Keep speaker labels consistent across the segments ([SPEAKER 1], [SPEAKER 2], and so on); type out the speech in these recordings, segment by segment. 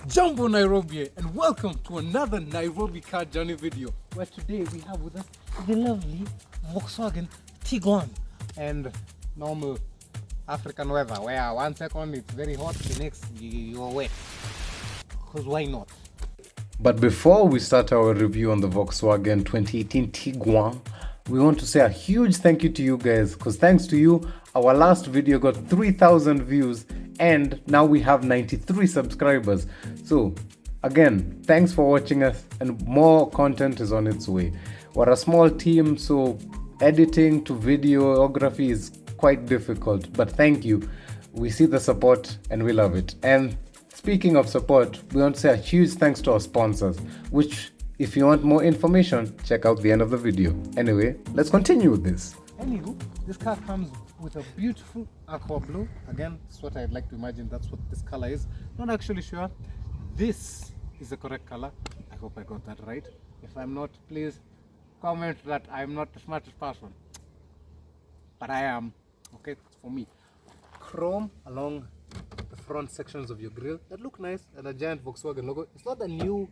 [SPEAKER 1] Jumbo Nairobi, and welcome to another Nairobi car journey video, where today we have with us the lovely Volkswagen Tiguan and normal African weather, where 1 second it's very hot, the next you're wet, because why not?
[SPEAKER 2] But before we start our review on the Volkswagen 2018 Tiguan, we want to say a huge thank you to you guys, because thanks to you, our last video got 3,000 views and now we have 93 subscribers. So again, thanks for watching us, and more content is on its way. We're a small team, so editing to videography is quite difficult, but thank you. We see the support and we love it. And speaking of support, we want to say a huge thanks to our sponsors, which if you want more information, check out the end of the video. Anyway, let's continue with this.
[SPEAKER 1] Anywho, this car comes with a beautiful aqua blue. Again, that's what I'd like to imagine that's what this color is. Not actually sure. This is the correct color. I hope I got that right. If I'm not, please comment that I'm not the smartest person. But I am. Okay, it's for me. Chrome along the front sections of your grille that look nice, and a giant Volkswagen logo. It's not a new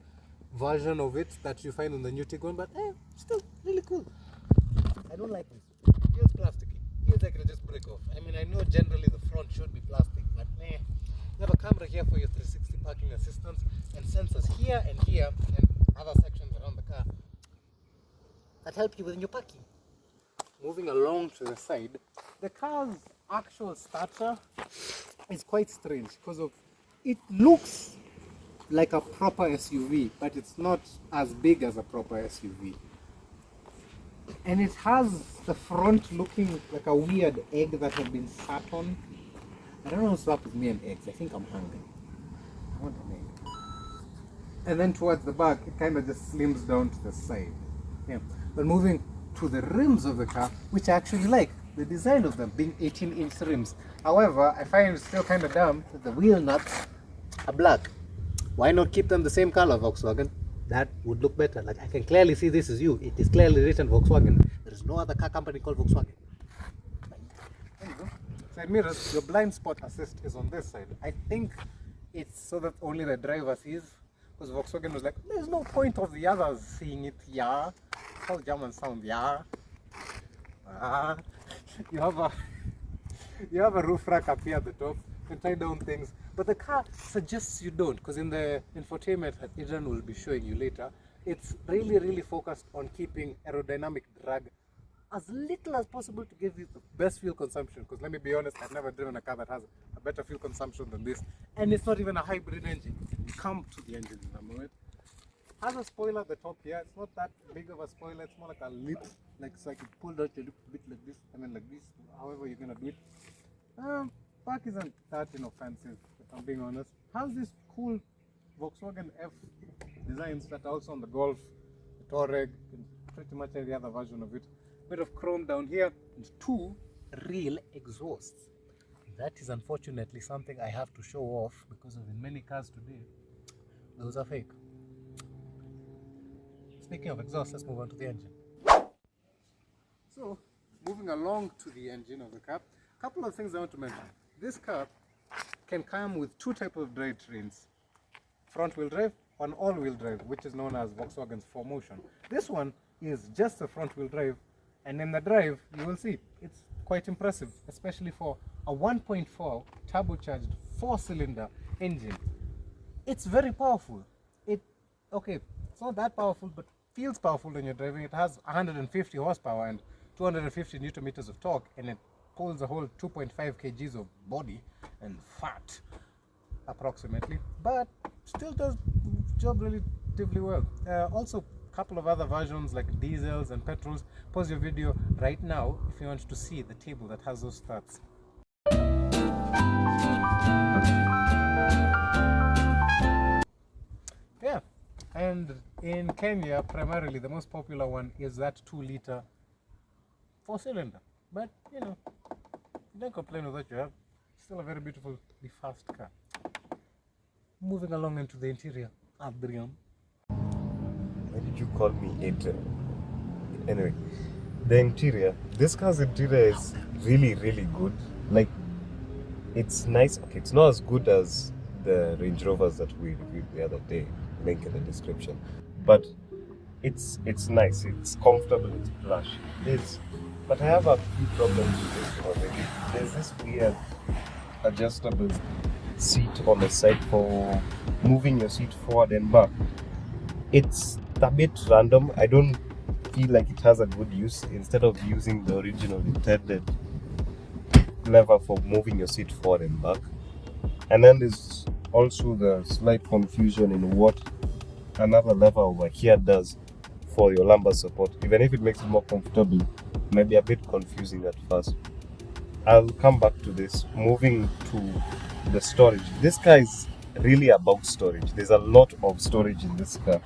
[SPEAKER 1] version of it that you find in the new Tiguan, but still really cool. I don't like this. It feels plasticky. It feels like it'll just break off. I mean, I know generally the front should be plastic, but you have a camera here for your 360 parking assistance and sensors here and other sections around the car that help you with your parking. Moving along to the side, the car's actual starter is quite strange because of it looks like a proper SUV, but it's not as big as a proper SUV. And it has the front looking like a weird egg that has been sat on. I don't know what's up with me and eggs. I think I'm hungry. I want an egg. And then towards the back, it kind of just slims down to the side. Yeah. But moving to the rims of the car, which I actually like, the design of them being 18-inch rims. However, I find it still kind of dumb that the wheel nuts are black. Why not keep them the same color, Volkswagen? That would look better. Like, I can clearly see this is you. It is clearly written Volkswagen. There is no other car company called Volkswagen. There you go. Side mirrors, your blind spot assist is on this side. I think it's so that only the driver sees, because Volkswagen was like, there's no point of the others seeing it. Yeah. How German sound, yeah. You have a roof rack up here at the top. You can tie down things, but the car suggests you don't, because in the infotainment that Adrian will be showing you later, it's really focused on keeping aerodynamic drag as little as possible to give you the best fuel consumption. Because let me be honest, I've never driven a car that has a better fuel consumption than this, and it's not even a hybrid engine. Come to the engine in a moment. Has a spoiler at the top here. It's not that big of a spoiler. It's more like a lip, so I could pull out your lip a bit like this. I mean, like this. However you're gonna do it. Back isn't that inoffensive, if I'm being honest. Has this cool Volkswagen F designs that are also on the Golf, the Touareg, and pretty much every other version of it. Bit of chrome down here, and two real exhausts. That is unfortunately something I have to show off, because in many cars today, those are fake. Speaking of exhaust, let's move on to the engine. So, moving along to the engine of the car, a couple of things I want to mention. This car can come with two types of drivetrains, front-wheel drive or all-wheel drive, which is known as Volkswagen's 4Motion. This one is just a front-wheel drive, and in the drive, you will see it's quite impressive, especially for a 1.4 turbocharged 4-cylinder engine. It's very powerful. It's not that powerful, but feels powerful when you're driving. It has 150 horsepower and 250 newton meters of torque, and it pulls a whole 2.5 kgs of body and fat approximately, but still does the job relatively well. Also, a couple of other versions like diesels and petrols. Pause your video right now if you want to see the table that has those stats. Yeah, and in Kenya primarily the most popular one is that 2-liter 4-cylinder, but you don't complain with what you have. Still a very beautifully fast car. Moving along into the interior, Adrian.
[SPEAKER 3] Why did you call me Adrian? Anyway, the interior. This car's interior is really good. Like, it's nice. Okay, it's not as good as the Range Rovers that we reviewed the other day. Link in the description. But it's nice, it's comfortable, it's plush. But I have a few problems with this already. There's this weird adjustable seat on the side for moving your seat forward and back. It's a bit random. I don't feel like it has a good use. Instead of using the original intended lever for moving your seat forward and back. And then there's also the slight confusion in what another lever over here does for your lumbar support. Even if it makes it more comfortable, it might be a bit confusing at first. I'll come back to this. Moving to the storage. This car is really about storage. There's a lot of storage in this car.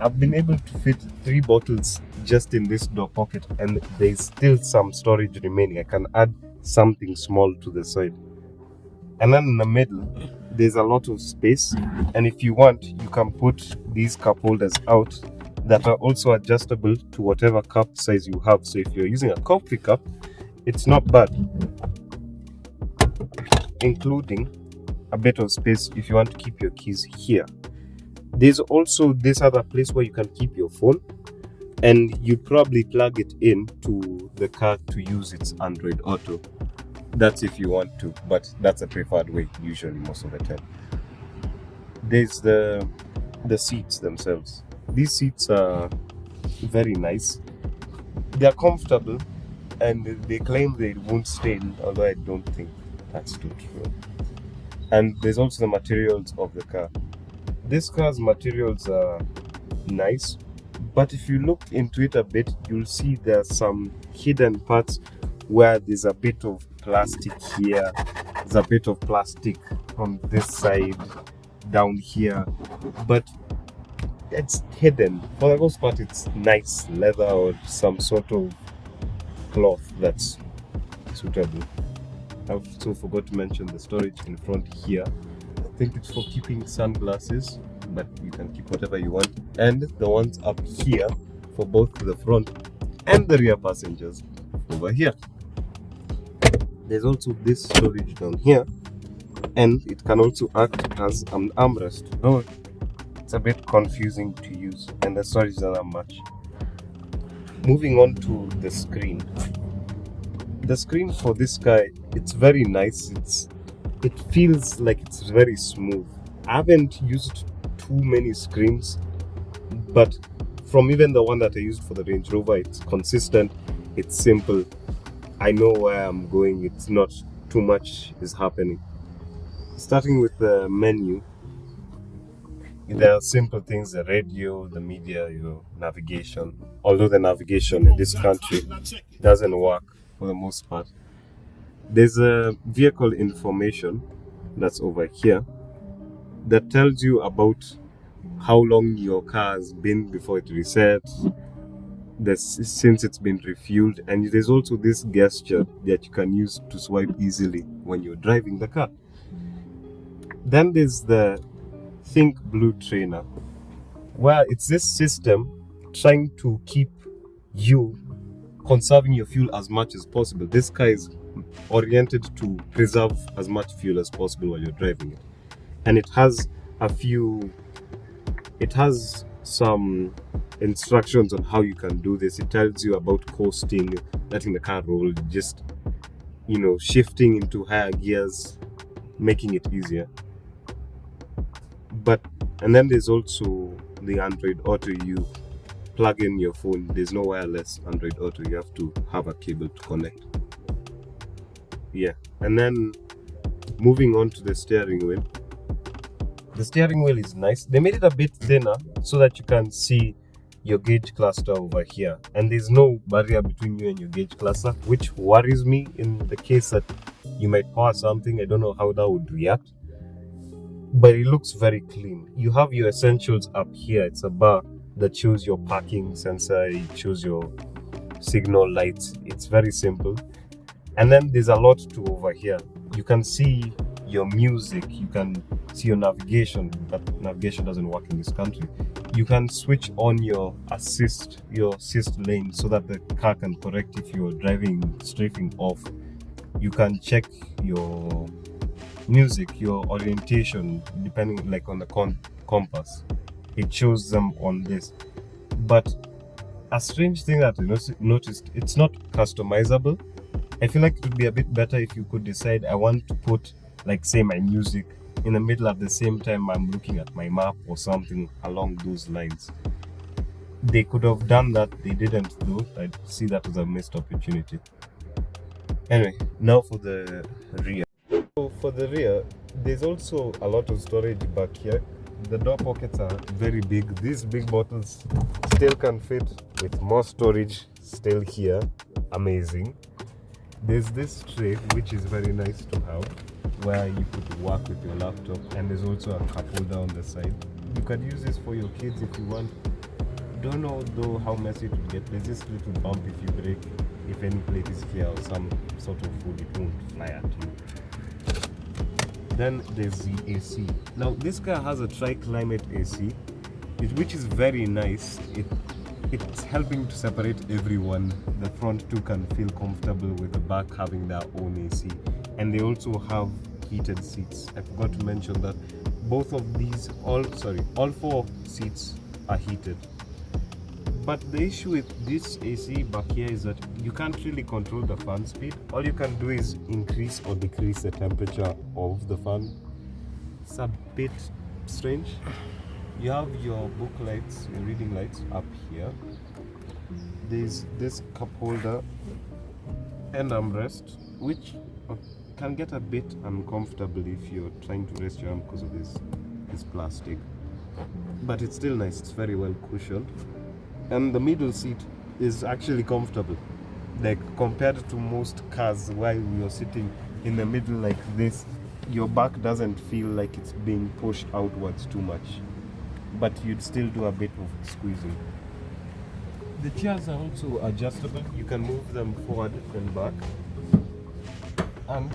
[SPEAKER 3] I've been able to fit 3 bottles just in this door pocket, and there's still some storage remaining. I can add something small to the side. And then in the middle, there's a lot of space, and if you want, you can put these cup holders out that are also adjustable to whatever cup size you have. So if you're using a coffee cup, it's not bad, including a bit of space if you want to keep your keys here. There's also this other place where you can keep your phone, and you'd probably plug it in to the car to use its Android Auto. That's if you want to, but that's a preferred way usually most of the time. There's the seats themselves. These seats are very nice. They're comfortable, and they claim they won't stain, although I don't think that's too true. And there's also the materials of the car. This car's materials are nice, but if you look into it a bit, you'll see there's some hidden parts where there's a bit of plastic here, there's a bit of plastic on this side, down here, but it's hidden. For the most part, it's nice leather or some sort of cloth that's suitable. I've also forgot to mention the storage in front here. I think it's for keeping sunglasses, but you can keep whatever you want. And the ones up here for both the front and the rear passengers over here. There's also this storage down here, and it can also act as an armrest, though it's a bit confusing to use, and the storage is not much. Moving on to the screen. The screen for this guy, it's very nice. It feels like it's very smooth. I haven't used too many screens, but from even the one that I used for the Range Rover, it's consistent, it's simple. I know where I'm going, it's not too much is happening. Starting with the menu, there are simple things: the radio, the media, your navigation. Although the navigation in this country doesn't work for the most part. There's a vehicle information that's over here that tells you about how long your car has been before it resets, since it's been refueled, and there's also this gesture that you can use to swipe easily when you're driving the car. Then there's the Think Blue Trainer, where it's this system trying to keep you conserving your fuel as much as possible. This car is oriented to preserve as much fuel as possible while you're driving it, and it has some instructions on how you can do this. It tells you about coasting, letting the car roll, just shifting into higher gears, making it easier. And then there's also the Android Auto. You plug in your phone. There's no wireless Android Auto. You have to have a cable to connect. Yeah. And then moving on to the steering wheel. The steering wheel is nice. They made it a bit thinner so that you can see your gauge cluster over here. And there's no barrier between you and your gauge cluster, which worries me in the case that you might power something. I don't know how that would react. But it looks very clean. You have your essentials up here. It's a bar that shows your parking sensor, it shows your signal lights. It's very simple. And then there's a lot to over here. You can see your music, you can see your navigation, but navigation doesn't work in this country. You can switch on your assist lane so that the car can correct if you're driving strafing off. You can check your music, your orientation, depending like on the compass, it shows them on this. But a strange thing that I noticed, it's not customizable. I feel like it would be a bit better if you could decide I want to put, like, say, my music in the middle at the same time I'm looking at my map or something along those lines. They could have done that. They didn't, though. I see that as a missed opportunity. Anyway, now for the rear. So for the rear, there's also a lot of storage back here. The door pockets are very big. These big bottles still can fit with more storage still here. Amazing. There's this tray which is very nice to have, where you could work with your laptop, and there's also a cup holder on the side. You can use this for your kids if you want. Don't know though how messy it will get. There's this little bump if you break, if any plate is here or some sort of food, it won't fly at you. Then there's the AC. Now this car has a tri-climate AC, which is very nice. It's helping to separate everyone. The front too can feel comfortable with the back having their own AC, and they also have heated seats. I forgot to mention that both of these, all four seats are heated. But the issue with this AC back here is that you can't really control the fan speed. All you can do is increase or decrease the temperature of the fan. It's a bit strange. You have your book lights, your reading lights up here. There's this cup holder and armrest, which can get a bit uncomfortable if you're trying to rest your arm because of this plastic. But it's still nice, it's very well cushioned. And the middle seat is actually comfortable. Like compared to most cars where you're sitting in the middle like this, your back doesn't feel like it's being pushed outwards too much. But you'd still do a bit of squeezing. The chairs are also adjustable. You can move them forward and back. And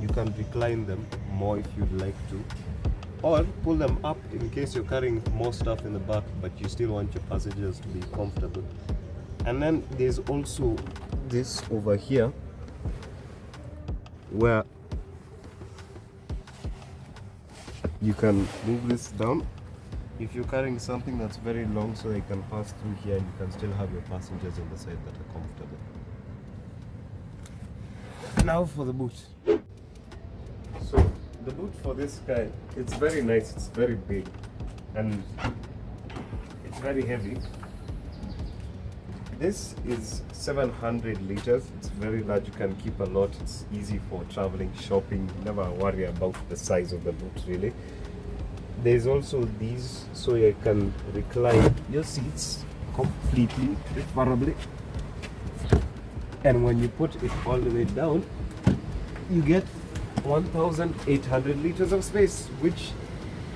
[SPEAKER 3] you can recline them more if you'd like to. Or pull them up in case you're carrying more stuff in the back, but you still want your passengers to be comfortable. And then there's also this over here, where you can move this down if you're carrying something that's very long, so they can pass through here and you can still have your passengers on the side that are comfortable. Now for the boot. So the boot for this guy, it's very nice, it's very big, and it's very heavy. This is 700 liters, it's very large, you can keep a lot, it's easy for traveling, shopping, never worry about the size of the boot really. There's also these, so you can recline your seats completely, preferably. And when you put it all the way down, you get 1,800 liters of space, which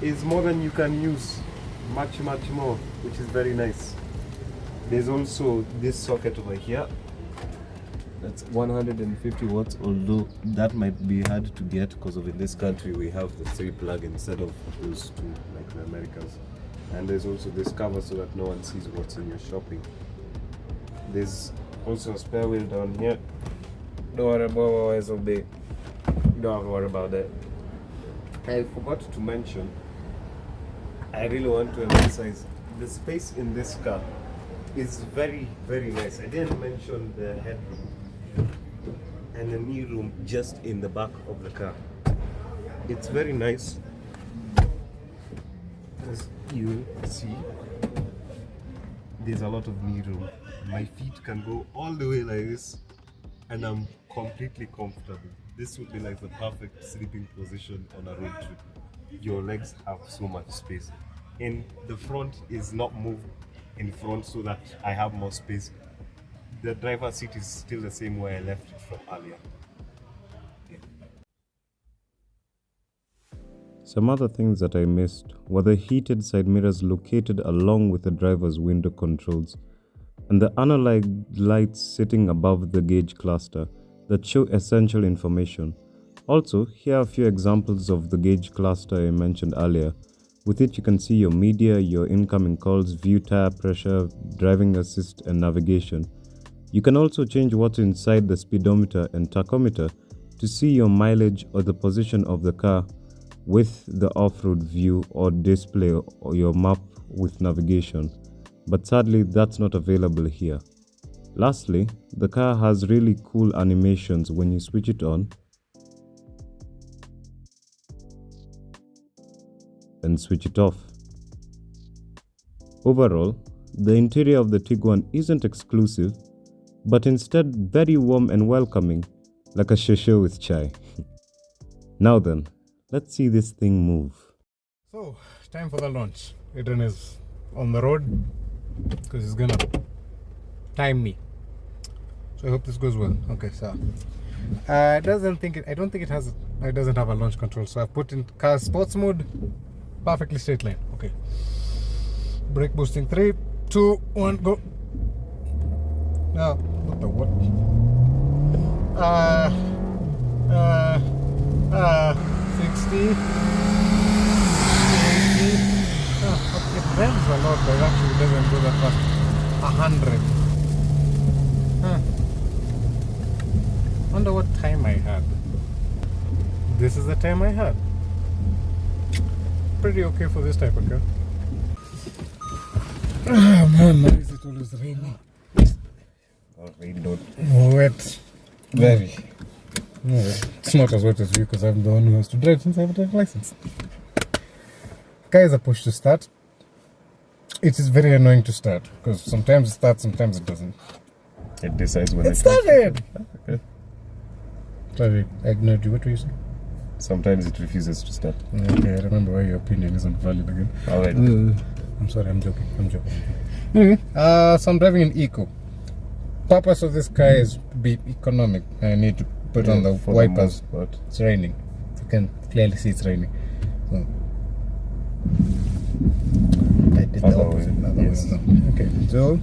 [SPEAKER 3] is more than you can use, much more, which is very nice. There's also this socket over here, that's 150 watts, although that might be hard to get because of in this country we have the 3 plug instead of those 2 like the Americans. And there's also this cover so that no one sees what's in your shopping. There's also a spare wheel down here. Don't worry about that. I forgot to mention, I really want to emphasize, the space in this car is very nice. I didn't mention the headroom and the knee room just in the back of the car. It's very nice. As you see, there's a lot of knee room. My feet can go all the way like this and I'm completely comfortable. This would be like the perfect sleeping position on a road trip. Your legs have so much space. And the front is not moved in front so that I have more space. The driver's seat is still the same way I left it from earlier. Yeah. Some other things that I missed were the heated side mirrors located along with the driver's window controls, and the analog lights sitting above the gauge cluster that show essential information. Also, here are a few examples of the gauge cluster I mentioned earlier. With it you can see your media, your incoming calls, view tire pressure, driving assist and navigation. You can also change what's inside the speedometer and tachometer to see your mileage or the position of the car with the off-road view or display or your map with navigation, but sadly that's not available here. Lastly, the car has really cool animations when you switch it on and switch it off. Overall, the interior of the Tiguan isn't exclusive, but instead very warm and welcoming, like a shosho with chai. Now then, let's see this thing move.
[SPEAKER 1] So, time for the launch. Adrian is on the road because he's gonna time me. So I hope this goes well. Okay, so I don't think it doesn't have a launch control. So I've put in car sports mode, perfectly straight line. Okay. Brake boosting 3, 2, 1, go. Now, what the what? 60, 80. It revs a lot, but it actually doesn't go that fast. 100. Wonder what time I had. This is the time I had. Pretty okay for this type of car. Oh man, why is it always raining? Wet. Very. No, it's not as wet as you because I'm the one who has to drive since I have a driving license. Car is a push to start. It is very annoying to start because sometimes it starts, sometimes it doesn't.
[SPEAKER 3] It decides when
[SPEAKER 1] it started!
[SPEAKER 3] Okay.
[SPEAKER 1] Sorry, I ignored you. What were you saying?
[SPEAKER 3] Sometimes it refuses to start.
[SPEAKER 1] Okay, I remember why your opinion isn't valid again.
[SPEAKER 3] Alright.
[SPEAKER 1] I'm sorry, I'm joking. Anyway, so I'm driving an Eco. Purpose of this car is to be economic. I need to put on the wipers. It's raining. You can clearly see it's raining. So I did the opposite.
[SPEAKER 3] Yes.
[SPEAKER 1] Okay, so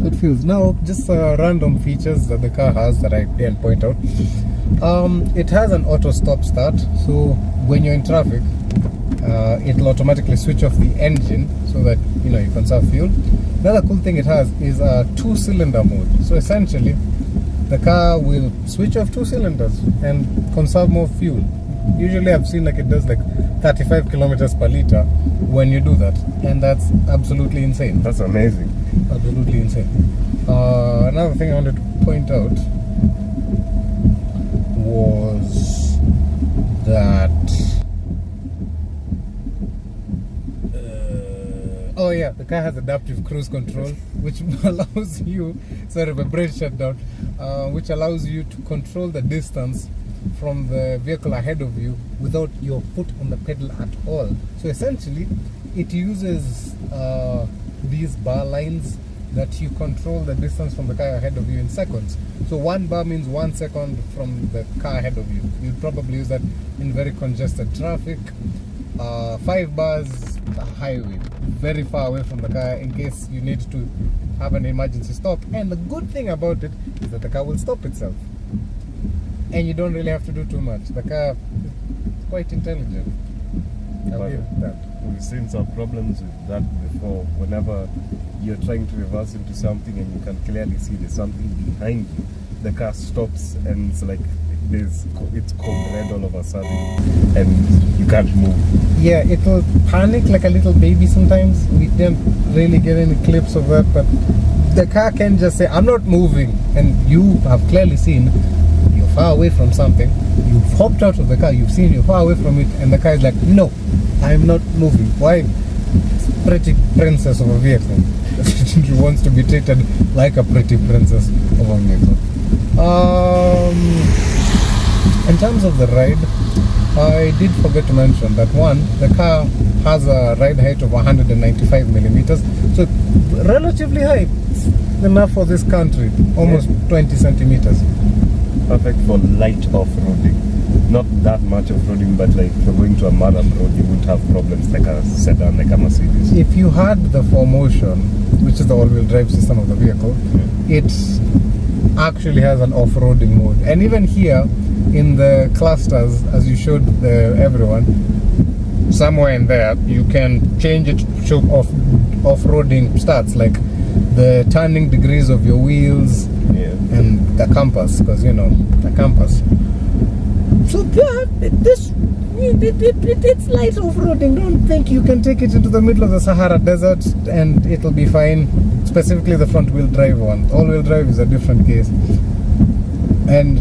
[SPEAKER 1] it feels now just random features that the car has that I didn't point out. It has an auto stop start, so when you're in traffic, it'll automatically switch off the engine so that you conserve fuel. Another cool thing it has is a 2-cylinder mode. So essentially, the car will switch off 2 cylinders and conserve more fuel. Usually I've seen like it does like 35 kilometers per liter when you do that, and that's absolutely insane.
[SPEAKER 3] That's amazing.
[SPEAKER 1] Absolutely insane. Another thing I wanted to point out was that oh yeah, the car has adaptive cruise control, which allows you, sorry, my brain shut down, which allows you to control the distance from the vehicle ahead of you without your foot on the pedal at all. So essentially, it uses these bar lines that you control the distance from the car ahead of you in seconds. So 1 bar means 1 second from the car ahead of you. You'd probably use that in very congested traffic. 5 bars, a highway, very far away from the car in case you need to have an emergency stop. And the good thing about it is that the car will stop itself. And you don't really have to do too much. The car is quite intelligent. I'll give it that.
[SPEAKER 3] We've seen some problems with that before. Whenever you're trying to reverse into something and you can clearly see there's something behind you, the car stops and it's like it's cold red all of a sudden and you can't move.
[SPEAKER 1] Yeah, it'll panic like a little baby sometimes. We didn't really get any clips of that, but the car can just say, I'm not moving. And you have clearly seen you're far away from something. You've hopped out of the car, you've seen you're far away from it, and the car is like, no, I'm not moving. Why? It's a pretty princess of a vehicle. She wants to be treated like a pretty princess of a vehicle. In terms of the ride, I did forget to mention that the car has a ride height of 195 millimeters, so relatively high. It's enough for this country, almost 20 centimeters.
[SPEAKER 3] Perfect for light off-roading. Not that much off-roading, but like if you're going to a marathon road, you wouldn't have problems like a sedan, like a Mercedes.
[SPEAKER 1] If you had the 4Motion, which is the all-wheel drive system of the vehicle, it actually has an off-roading mode. And even here in the clusters, as you showed everyone, somewhere in there you can change it to show off-roading stats, like the turning degrees of your wheels, and a compass, because you know, a compass. So yeah, it's light off-roading. Don't think you can take it into the middle of the Sahara Desert and it'll be fine. Specifically the front-wheel drive one. All-wheel drive is a different case. And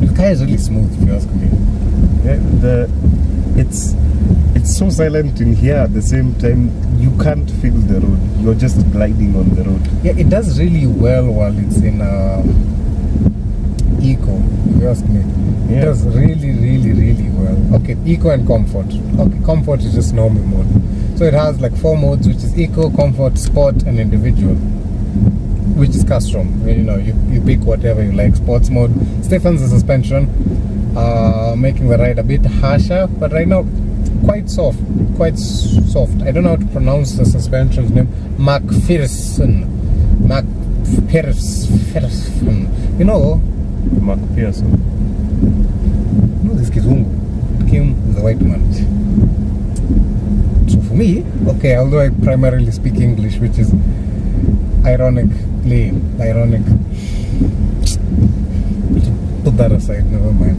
[SPEAKER 1] the car is really smooth, if you ask me.
[SPEAKER 3] Yeah, it's so silent in here. At the same time, you can't feel the road. You're just gliding on the road.
[SPEAKER 1] Yeah, it does really well while it's in eco, if you ask me. It does really well. Okay, eco and comfort. Okay, comfort is just normal mode. So it has like 4 modes, which is eco, comfort, sport, and individual, which is custom. You know, you pick whatever you like. Sports mode stiffens the suspension, making the ride a bit harsher, but right now quite soft. I don't know how to pronounce the suspension's name. McPherson. You know,
[SPEAKER 3] McPherson.
[SPEAKER 1] No, this Mzungu came with a white man. So for me, okay, although I primarily speak English, which is ironic. Put that aside, never mind.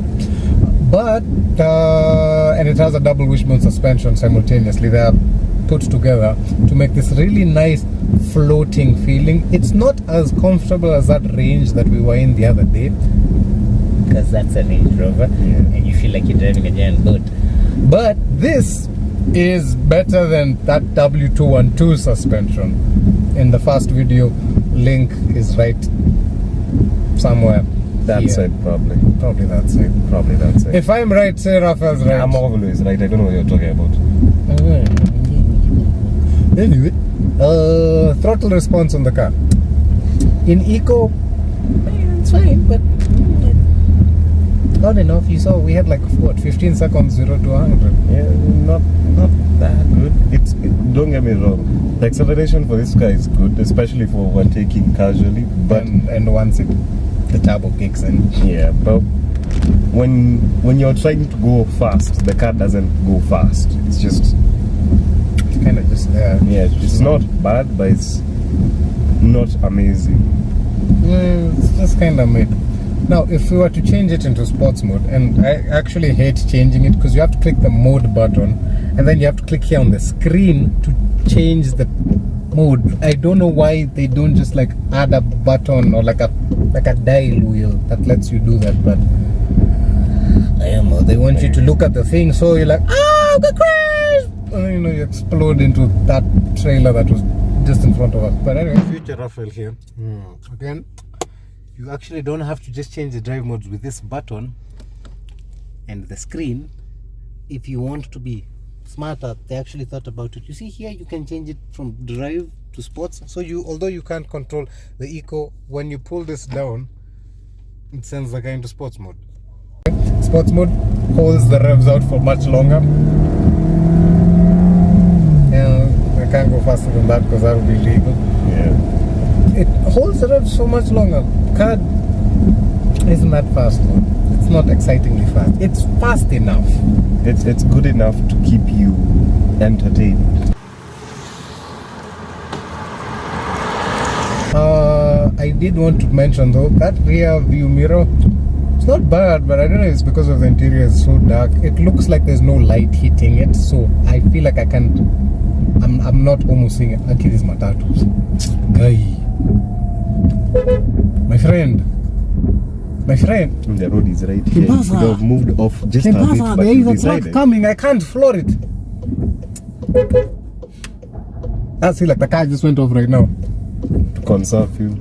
[SPEAKER 1] But and it has a double wishbone suspension simultaneously. They are put together to make this really nice floating feeling. It's not as comfortable as that Range that we were in the other day, because that's a Range Rover, and you feel like you're driving a giant boat. But this is better than that W212 suspension. In the first video, link is right somewhere.
[SPEAKER 3] That
[SPEAKER 1] here.
[SPEAKER 3] side, probably.
[SPEAKER 1] Probably that side.
[SPEAKER 3] Probably that side.
[SPEAKER 1] If I'm right, say Raphael's right.
[SPEAKER 3] I'm always right. I don't know what you're talking about.
[SPEAKER 1] Anyway, throttle response on the car. In eco, it's fine, but not enough. You saw we had like what, 15 seconds 0 to 100.
[SPEAKER 3] Yeah, not that good. Don't get me wrong. The acceleration for this car is good, especially for overtaking casually. But
[SPEAKER 1] and once the turbo kicks in.
[SPEAKER 3] Yeah, but when you're trying to go fast, the car doesn't go fast. It's just
[SPEAKER 1] kind of just there.
[SPEAKER 3] Yeah, it's not bad, but it's not amazing.
[SPEAKER 1] It's just kind of mid. Now, if we were to change it into sports mode, and I actually hate changing it because you have to click the mode button, and then you have to click here on the screen to change the mode. I don't know why they don't just like add a button or like a dial wheel that lets you do that, but I don't know. They want you to look at the thing, so you're like, oh, the crash! And then, you know, you explode into that trailer that was just in front of us. But anyway, future Raphael here. Again, you actually don't have to just change the drive modes with this button and the screen. If you want to be smarter, they actually thought about it. You see here, you can change it from drive to sports. So although you can't control the eco, when you pull this down, it sends the guy into sports mode. Sports mode holds the revs out for much longer. And I can't go faster than that because that would be illegal.
[SPEAKER 3] Yeah.
[SPEAKER 1] It holds the revs so much longer. Car isn't that fast though. It's not excitingly fast. It's fast enough.
[SPEAKER 3] It's good enough to keep you entertained.
[SPEAKER 1] I did want to mention though, that rear view mirror, it's not bad, but I don't know if it's because of the interior is so dark. It looks like there's no light hitting it, so I feel like I can't. I'm not almost seeing it. Okay, these matatus. Guy. My friend.
[SPEAKER 3] The road is right here. You should have moved off just a bit, but
[SPEAKER 1] there
[SPEAKER 3] you
[SPEAKER 1] is a truck
[SPEAKER 3] decided.
[SPEAKER 1] coming. I can't floor it. I feel like the car just went off right now.
[SPEAKER 3] To conserve fuel.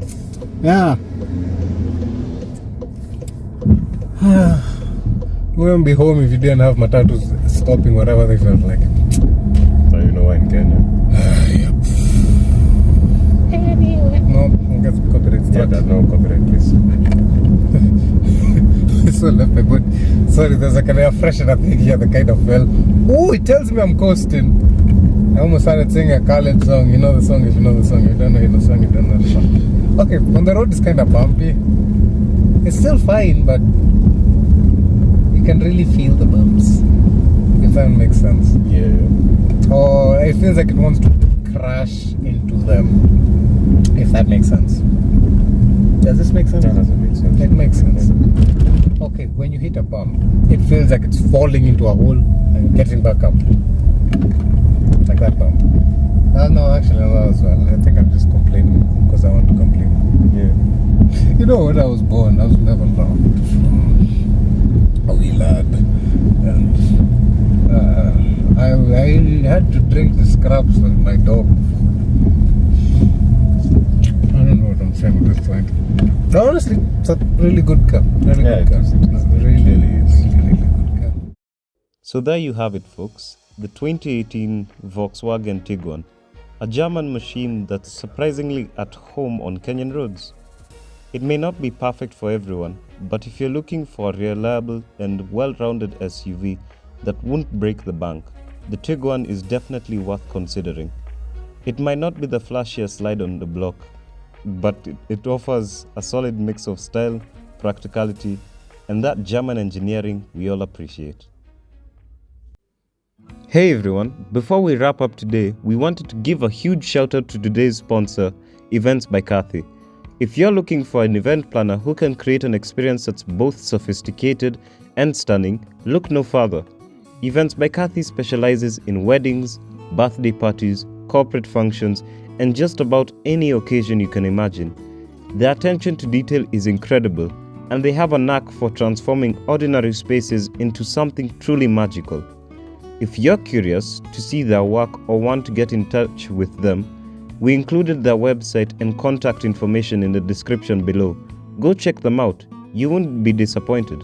[SPEAKER 1] Yeah. We wouldn't be home if you didn't have matatus stopping wherever they felt like.
[SPEAKER 3] So you know why in Kenya?
[SPEAKER 1] No, I guess copyright
[SPEAKER 3] Yeah,
[SPEAKER 1] strike.
[SPEAKER 3] no copyright, please.
[SPEAKER 1] So left my boot. Sorry, there's like an air freshener thing here that kind of fell. Oh, it tells me I'm coasting. I almost started singing a Khaled song. You know the song if you know the song. If you don't know the song, you don't know the song. Okay, on the road is kind of bumpy. It's still fine, but you can really feel the bumps. If that makes sense.
[SPEAKER 3] Yeah.
[SPEAKER 1] Or it feels like it wants to crash into them. If that makes sense. Does this make sense?
[SPEAKER 3] That doesn't make sense.
[SPEAKER 1] It makes sense. Okay, when you hit a bump, it feels like it's falling into a hole and getting back up. Like that bump. No, actually, no, as well. I think I'm just complaining because I want to complain.
[SPEAKER 3] Yeah.
[SPEAKER 1] You know, when I was born, I was never loved from a wee lad. And I had to drink the scraps with my dog food. I don't know what I'm saying at this point. No, honestly, it's a really good car. Really good car.
[SPEAKER 3] It is.
[SPEAKER 1] It's a really good car.
[SPEAKER 3] So there you have it, folks. The 2018 Volkswagen Tiguan, a German machine that's surprisingly at home on Kenyan roads. It may not be perfect for everyone, but if you're looking for a reliable and well-rounded SUV that won't break the bank, the Tiguan is definitely worth considering. It might not be the flashiest slide on the block, but it offers a solid mix of style, practicality, and that German engineering we all appreciate. Hey everyone, before we wrap up today, we wanted to give a huge shout out to today's sponsor, Events by Cathy. If you're looking for an event planner who can create an experience that's both sophisticated and stunning, look no further. Events by Cathy specializes in weddings, birthday parties, corporate functions, and just about any occasion you can imagine. Their attention to detail is incredible, and they have a knack for transforming ordinary spaces into something truly magical. If you're curious to see their work or want to get in touch with them, we included their website and contact information in the description below. Go check them out, you won't be disappointed.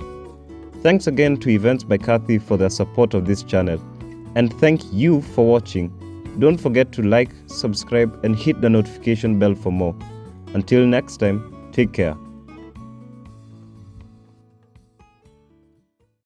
[SPEAKER 3] Thanks again to Events by Cathy for their support of this channel, and thank you for watching. Don't forget to like, subscribe, and hit the notification bell for more. Until next time, take care.